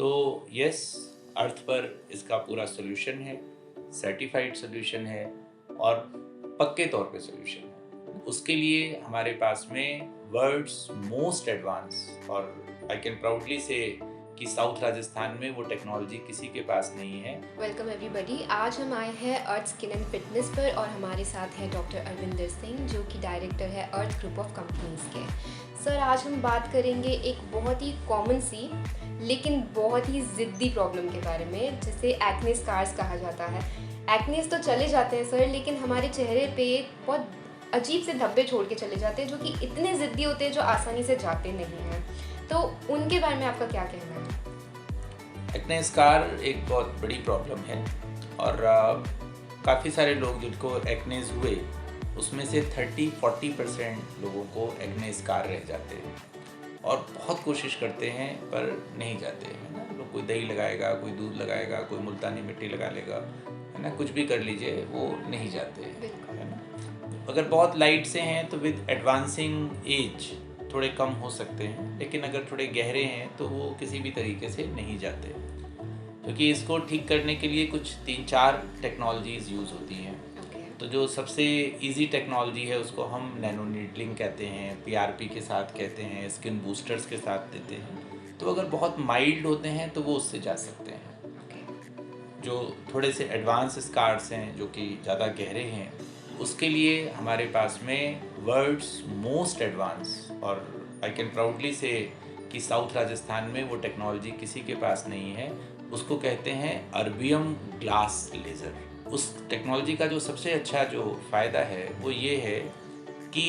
तो यस, अर्थ पर इसका पूरा सोल्यूशन है, सर्टिफाइड सोल्यूशन है और पक्के तौर पे सोल्यूशन है। उसके लिए हमारे पास में वर्ल्ड्स मोस्ट एडवांस और आई कैन प्राउडली से कि साउथ राजस्थान में वो टेक्नोलॉजी किसी के पास नहीं है। Welcome everybody. आज हम आए हैं अर्थ स्किन एंड फिटनेस पर और हमारे साथ हैं डॉक्टर अरविंदर सिंह जो कि डायरेक्टर है अर्थ ग्रुप ऑफ कंपनीज के। सर, आज हम बात करेंगे एक बहुत ही कॉमन सी लेकिन बहुत ही ज़िद्दी प्रॉब्लम के बारे में, जिसे एक्ने स्कार्स कहा जाता है। एक्नेस तो चले जाते हैं सर, लेकिन हमारे चेहरे पे बहुत अजीब से धब्बे छोड़ के चले जाते हैं जो कि इतने ज़िद्दी होते हैं जो आसानी से जाते नहीं हैं। तो उनके बारे में आपका क्या कहना है? एक्ने स्कार एक बहुत बड़ी प्रॉब्लम है और काफ़ी सारे लोग जिनको एक्नेस हुए उसमें से 30-40% लोगों को एक्ने स्कार रह जाते हैं और बहुत कोशिश करते हैं पर नहीं जाते हैं ना। लोग कोई दही लगाएगा, कोई दूध लगाएगा, कोई मुल्तानी मिट्टी लगा लेगा, है ना, कुछ भी कर लीजिए, वो नहीं जाते हैं, है ना। अगर बहुत लाइट से हैं तो विद एडवांसिंग एज थोड़े कम हो सकते हैं, लेकिन अगर थोड़े गहरे हैं तो वो किसी भी तरीके से नहीं जाते, क्योंकि इसको ठीक करने के लिए कुछ 3-4 टेक्नोलॉजीज़ यूज़ होती हैं। तो जो सबसे इजी टेक्नोलॉजी है उसको हम नैनो नीडलिंग कहते हैं, पीआरपी के साथ कहते हैं, स्किन बूस्टर्स के साथ देते हैं। तो अगर बहुत माइल्ड होते हैं तो वो उससे जा सकते हैं। जो थोड़े से एडवांस स्कार्स हैं, जो कि ज़्यादा गहरे हैं, उसके लिए हमारे पास में वर्ल्ड्स मोस्ट एडवांस और आई कैन प्राउडली से कि साउथ राजस्थान में वो टेक्नोलॉजी किसी के पास नहीं है। उसको कहते हैं अर्बियम ग्लास लेज़र। उस टेक्नोलॉजी का जो सबसे अच्छा जो फ़ायदा है वो ये है कि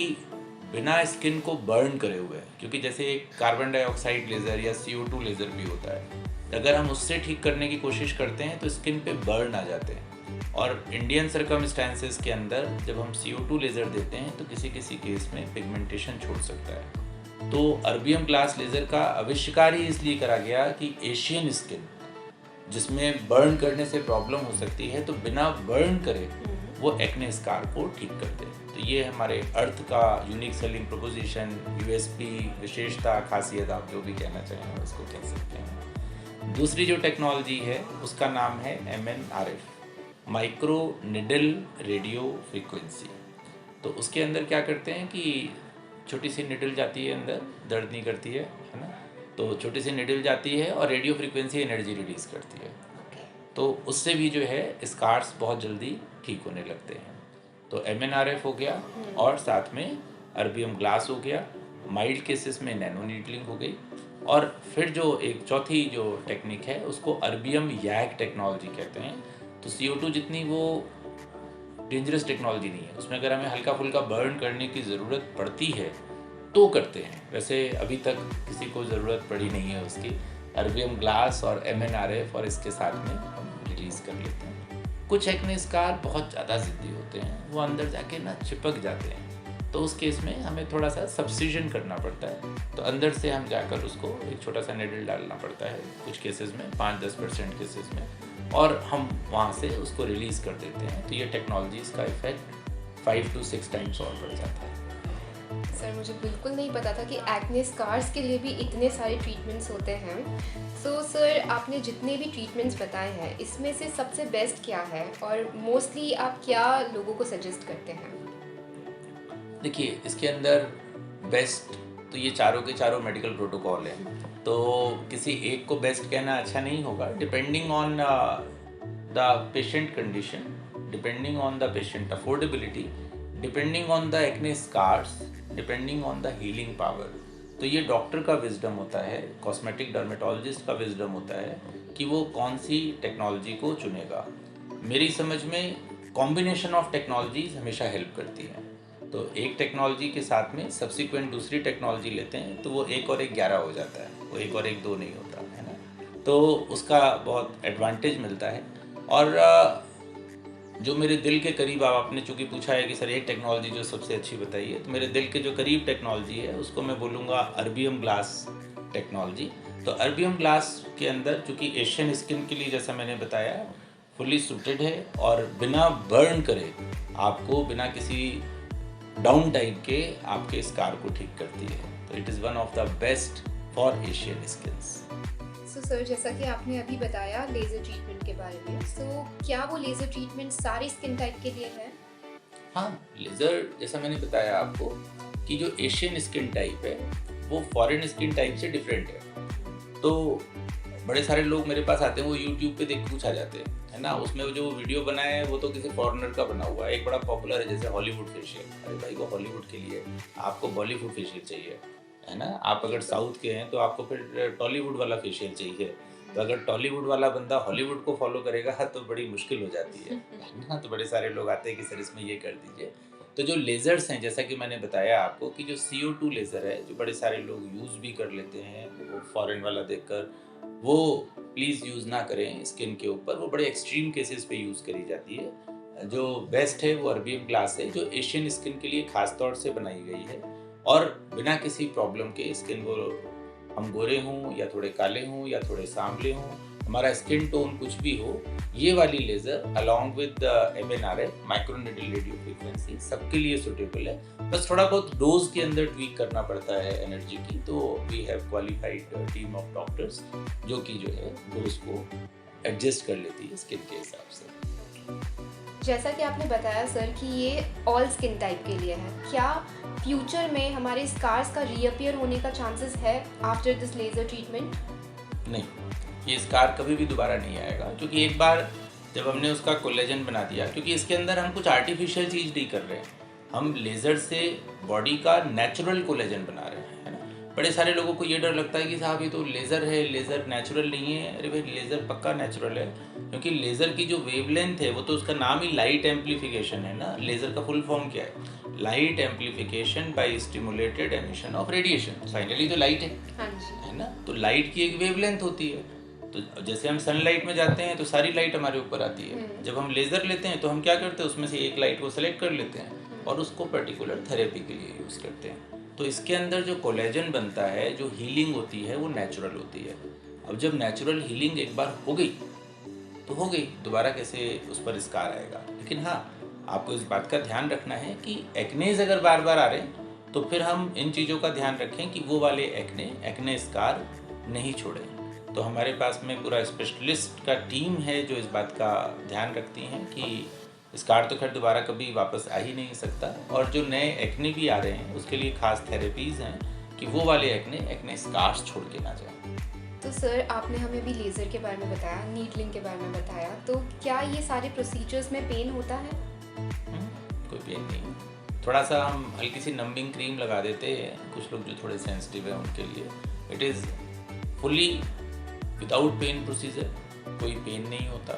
बिना स्किन को बर्न करे हुए, क्योंकि जैसे एक कार्बन डाइऑक्साइड लेज़र या CO2 लेज़र भी होता है, अगर हम उससे ठीक करने की कोशिश करते हैं तो स्किन पे बर्न आ जाते हैं। और इंडियन सर्कमस्टेंसेस के अंदर जब हम CO2 लेज़र देते हैं तो किसी किसी केस में पिगमेंटेशन छोड़ सकता है। तो अर्बियम ग्लास लेज़र का आविष्कार ही इसलिए करा गया कि एशियन स्किन जिसमें बर्न करने से प्रॉब्लम हो सकती है, तो बिना बर्न करे वो एक्ने स्कार को ठीक कर दे। तो ये हमारे अर्थ का यूनिक सेलिंग प्रोपोजिशन, USP, विशेषता, खासियत, आप जो भी कहना चाहें उसको कह सकते हैं। दूसरी जो टेक्नोलॉजी है उसका नाम है MNRF, micro needle radio frequency. तो उसके अंदर क्या करते हैं कि छोटी सी निडल जाती है अंदर, दर्द नहीं करती है ना। तो छोटी सी निडल जाती है और रेडियो फ्रीक्वेंसी एनर्जी रिलीज़ करती है। तो उससे भी जो है स्कार्स बहुत जल्दी ठीक होने लगते हैं। तो MNRF हो गया और साथ में अर्बियम ग्लास हो गया, माइल्ड केसेस में नैनो नीडलिंग हो गई, और फिर जो एक चौथी जो टेक्निक है उसको अर्बियम YAG टेक्नोलॉजी कहते हैं। तो CO2 जितनी वो डेंजरस टेक्नोलॉजी नहीं है, उसमें अगर हमें हल्का फुल्का बर्न करने की ज़रूरत पड़ती है तो करते हैं, वैसे अभी तक किसी को ज़रूरत पड़ी नहीं है उसकी। अर्बियम ग्लास और MNRF और इसके साथ में हम रिलीज़ कर लेते हैं। कुछ एक्ने स्कार बहुत ज़्यादा ज़िद्दी होते हैं, वो अंदर जाके ना चिपक जाते हैं, तो उस केस में हमें थोड़ा सा सब्सिजन करना पड़ता है। तो अंदर से हम जाकर उसको एक छोटा सा नेडल डालना पड़ता है, कुछ केसेस में 5-10% केसेस में, और हम वहाँ से उसको रिलीज़ कर देते हैं। तो ये टेक्नोलॉजीज़ का इफेक्ट 5 to 6 टाइम्स और बढ़ जाता है। सर, मुझे बिल्कुल नहीं पता था कि एक्ने स्कार्स के लिए भी इतने सारे ट्रीटमेंट्स होते हैं। सो सर, आपने जितने भी ट्रीटमेंट्स बताए हैं इसमें से सबसे बेस्ट क्या है और मोस्टली आप क्या लोगों को सजेस्ट करते हैं? देखिए, इसके अंदर बेस्ट तो ये चारों के चारों मेडिकल प्रोटोकॉल हैं, तो किसी एक को बेस्ट कहना अच्छा नहीं होगा। Depending on the patient condition, depending on the patient affordability, depending on the acne scars, depending on the healing power. तो ये डॉक्टर का विजडम होता है, कॉस्मेटिक डर्मेटोलॉजिस्ट का विजडम होता है कि वो कौन सी टेक्नोलॉजी को चुनेगा। मेरी समझ में कॉम्बिनेशन ऑफ टेक्नोलॉजीज हमेशा हेल्प करती हैं। तो एक टेक्नोलॉजी के साथ में सब्सिक्वेंट दूसरी टेक्नोलॉजी लेते हैं तो वो 1 और 1 11 हो जाता है, वो 1 और 1 2 नहीं होता, है ना। तो उसका बहुत एडवांटेज मिलता है। और जो मेरे दिल के करीब, आप आपने चूँकि पूछा है कि सर एक टेक्नोलॉजी जो सबसे अच्छी बताइए, तो मेरे दिल के जो करीब टेक्नोलॉजी है उसको मैं बोलूँगा अर्बियम ग्लास टेक्नोलॉजी। तो अर्बियम ग्लास के अंदर चूँकि एशियन स्किन के लिए, जैसा मैंने बताया, फुली सूटेड है और बिना बर्न करे आपको, बिना किसी डाउन टाइम के आपके स्कार को ठीक करती है। तो it is one of the best for Asian skins. So sir जैसा कि आपने अभी बताया लेज़र ट्रीटमेंट के बारे में, सो क्या वो लेज़र ट्रीटमेंट सारी स्किन टाइप के लिए है? हाँ, लेज़र जैसा मैंने बताया आपको कि जो एशियन स्किन टाइप है वो फॉरेन स्किन टाइप से डिफरेंट है। तो बड़े सारे लोग मेरे पास आते हैं, वो यूट्यूब पे देख पूछ आ जाते हैं, है ना। उसमें वो जो वीडियो बनाया है वो तो किसी फॉरेनर का बना हुआ है। एक बड़ा पॉपुलर है जैसे हॉलीवुड फेशियल। अरे भाई, वो हॉलीवुड के लिए, आपको बॉलीवुड फेशियल चाहिए, है ना। आप अगर साउथ के हैं तो आपको फिर टॉलीवुड वाला फेशियल चाहिए। तो अगर टॉलीवुड वाला बंदा हॉलीवुड को फॉलो करेगा तो बड़ी मुश्किल हो जाती है ना। तो बड़े सारे लोग आते हैं कि सर इसमें ये कर दीजिए। तो जो लेज़र्स हैं, जैसा कि मैंने बताया आपको कि जो CO2 लेज़र है, जो बड़े सारे लोग यूज़ भी कर लेते हैं, वो फॉरेन वाला देखकर, वो प्लीज़ यूज़ ना करें स्किन के ऊपर। वो बड़े एक्सट्रीम केसेस पे यूज़ करी जाती है। जो बेस्ट है वो अरबियम ग्लास है, जो एशियन स्किन के लिए ख़ास तौर से बनाई गई है और बिना किसी प्रॉब्लम के स्किन वो, हम गोरे हों या थोड़े काले हों या थोड़े सांवले हों, हमारा स्किन टोन कुछ भी हो, ये वाली laser along with MNRI micro needle radio frequency सबके लिए सूटेबल है। बस थोड़ा बहुत डोज के अंदर ट्वीक करना पड़ता है एनर्जी की। तो we have qualified team of doctors जो कि जो है डोज को एडजस्ट कर लेती है स्किन के हिसाब से। जैसा कि आपने बताया सर कि ये ऑल स्किन टाइप के लिए है, क्या फ्यूचर में हमारे स्कार्स का रीअपियर होने का चांसेस है आफ्टर दिस लेज़र ट्रीटमेंट? नहीं, ये स्कार कभी भी दोबारा नहीं आएगा, क्योंकि एक बार जब हमने उसका कोलेजन बना दिया, क्योंकि इसके अंदर हम कुछ आर्टिफिशियल चीज़ नहीं कर रहे हैं, हम लेज़र से बॉडी का नेचुरल कोलेजन बना रहे हैं, है ना। बड़े सारे लोगों को ये डर लगता है कि साहब ये तो लेज़र है, लेज़र नेचुरल नहीं है। अरे भाई, लेज़र पक्का नेचुरल है, क्योंकि लेज़र की जो वेवलेंथ है वो तो उसका नाम ही लाइट एम्प्लीफिकेशन है ना। लेज़र का फुल फॉर्म क्या है? Light amplification by stimulated emission of radiation. Finally तो लाइट है, हाँ जी। है ना। तो लाइट की एक वेवलेंथ होती है। तो जैसे हम सनलाइट में जाते हैं तो सारी लाइट हमारे ऊपर आती है। जब हम लेज़र लेते हैं तो हम क्या करते हैं, उसमें से एक लाइट को सेलेक्ट कर लेते हैं और उसको पर्टिकुलर थेरेपी के लिए यूज़ करते हैं। तो इसके अंदर जो कोलेजन बनता है, जो हीलिंग होती है, वो नेचुरल होती है। अब जब नेचुरल हीलिंग एक बार हो गई तो हो गई, दोबारा कैसे उस पर स्कार आएगा। लेकिन हाँ, आपको इस बात का ध्यान रखना है कि एक्नेज अगर बार बार आ रहे हैं तो फिर हम इन चीज़ों का ध्यान रखें कि वो वाले एक्ने स्कार नहीं छोड़ें। तो हमारे पास में पूरा स्पेशलिस्ट का टीम है जो इस बात का ध्यान रखती हैं कि स्कार तो खैर दोबारा कभी वापस आ ही नहीं सकता, और जो नए एक्ने भी आ रहे हैं उसके लिए खास थेरेपीज़ हैं कि वो वाले एक्ने स्कार्स छोड़ के ना जाएं। तो सर आपने हमें अभी लेज़र के बारे में बताया, नीडलिंग के बारे में बताया, तो क्या ये सारे प्रोसीजर्स में पेन होता है? कोई पेन नहीं। थोड़ा सा हम हल्की सी नंबिंग क्रीम लगा देते हैं, कुछ लोग जो थोड़े सेंसिटिव हैं उनके लिए। It is fully without pain procedure, कोई पेन नहीं होता,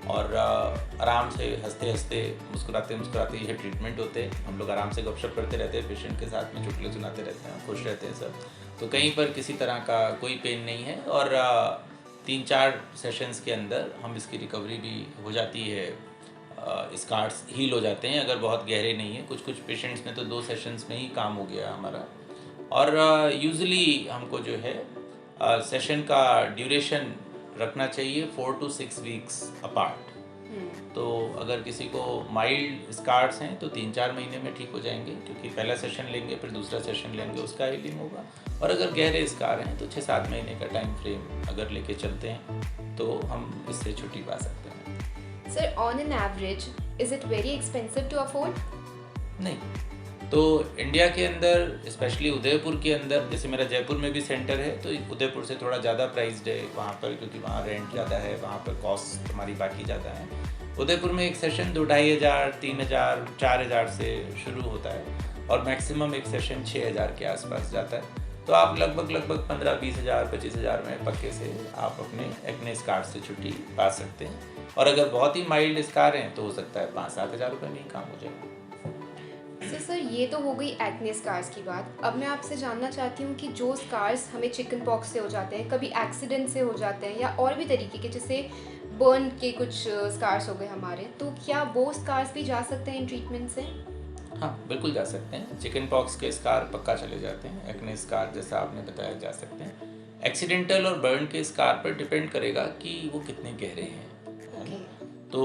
और आराम से हंसते हंसते मुस्कुराते मुस्कुराते ये ट्रीटमेंट होते हैं। हम लोग आराम से गपशप करते रहते हैं, पेशेंट के साथ में चुटकुले सुनाते रहते हैं, खुश रहते हैं सब। तो कहीं पर किसी तरह का कोई पेन नहीं है, और 3-4 सेशंस के अंदर हम इसकी रिकवरी भी हो जाती है। स्कार्स हील हो जाते हैं अगर बहुत गहरे नहीं है। कुछ पेशेंट्स में तो 2 सेशंस में ही काम हो गया हमारा। और यूजुअली हमको जो है सेशन का ड्यूरेशन रखना चाहिए 4 to 6 वीक्स अपार्ट। तो अगर किसी को माइल्ड स्कार्स हैं तो 3-4 महीने में ठीक हो जाएंगे, क्योंकि पहला सेशन लेंगे फिर दूसरा सेशन लेंगे, उसका हीलिंग होगा। और अगर गहरे स्कार हैं तो 6-7 महीने का टाइम फ्रेम अगर लेके चलते हैं तो हम इससे छुट्टी पा सकते हैं। Sir on an average is it very expensive to afford? नहीं, तो इंडिया के अंदर स्पेशली उदयपुर के अंदर, जैसे मेरा जयपुर में भी सेंटर है, तो उदयपुर से थोड़ा ज़्यादा प्राइस्ड है वहाँ पर, क्योंकि वहाँ रेंट ज़्यादा है, वहाँ पर कॉस्ट हमारी बाकी ज़्यादा है। उदयपुर में एक सेशन 2-2,500, 3,000, 4,000 से शुरू होता है, और मैक्सिमम एक सेशन 6,000 के आसपास जाता है। तो आप लगभग 15-20 हज़ार 25 हज़ार में पक्के से आप अपने एक्ने स्कार से छुट्टी पा सकते हैं। और अगर बहुत ही माइल्ड स्कार हैं तो हो सकता है 5-7 हज़ार रुपये में ही काम हो जाएगा। सर ये तो हो गई एक्ने स्कार्स की बात। अब मैं आपसे जानना चाहती हूँ कि जो स्कार्स हमें चिकन पॉक्स से हो जाते हैं, कभी एक्सीडेंट से हो जाते हैं, या और भी तरीके के, जैसे बर्न के कुछ स्कार्स हो गए हमारे, तो क्या वो स्कार्स भी जा सकते हैं इन ट्रीटमेंट से? हाँ, बिल्कुल जा सकते हैं। चिकन पॉक्स के स्कार पक्का चले जाते हैं, एक्ने स्कार जैसा आपने बताया जा सकते हैं। एक्सीडेंटल और बर्न के स्कार पर डिपेंड करेगा कि वो कितने गहरे हैं। तो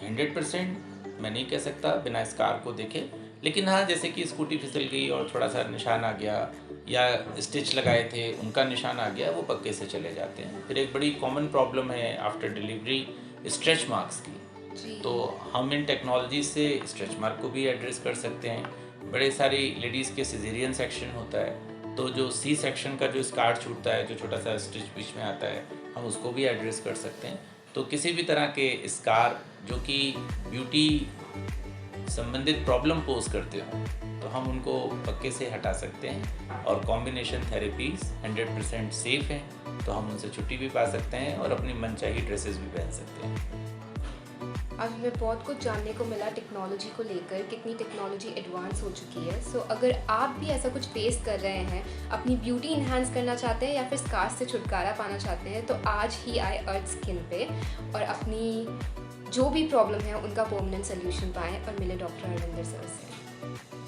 100% मैं नहीं कह सकता बिना स्कार को देखे, लेकिन हाँ, जैसे कि स्कूटी फिसल गई और थोड़ा सा निशान आ गया, या स्टिच लगाए थे उनका निशान आ गया, वो पक्के से चले जाते हैं। फिर एक बड़ी कॉमन प्रॉब्लम है आफ्टर डिलीवरी स्ट्रेच मार्क्स की। जी। तो हम इन टेक्नोलॉजी से स्ट्रेच मार्क को भी एड्रेस कर सकते हैं। बड़े सारी लेडीज़ के सिजेरियन सेक्शन होता है, तो जो सी सेक्शन का जो स्कार छूटता है, जो छोटा सा स्टिच बीच में आता है, हम उसको भी एड्रेस कर सकते हैं। तो किसी भी तरह के स्कार जो कि ब्यूटी संबंधित प्रॉब्लम पोज करते हो, तो हम उनको पक्के से हटा सकते हैं। और कॉम्बिनेशन थेरेपीज 100% सेफ़ हैं, तो हम उनसे छुट्टी भी पा सकते हैं और अपनी मनचाही ड्रेसेस भी पहन सकते हैं। आज हमें बहुत कुछ जानने को मिला टेक्नोलॉजी को लेकर, कितनी टेक्नोलॉजी एडवांस हो चुकी है। सो अगर आप भी ऐसा कुछ फेस कर रहे हैं, अपनी ब्यूटी इन्हांस करना चाहते हैं या फिर स्कार्स से छुटकारा पाना चाहते हैं, तो आज ही आए अर्थ स्किन पे और अपनी जो भी प्रॉब्लम है उनका परमानेंट सोल्यूशन पाएँ और मिले डॉक्टर अरविंदर सर से।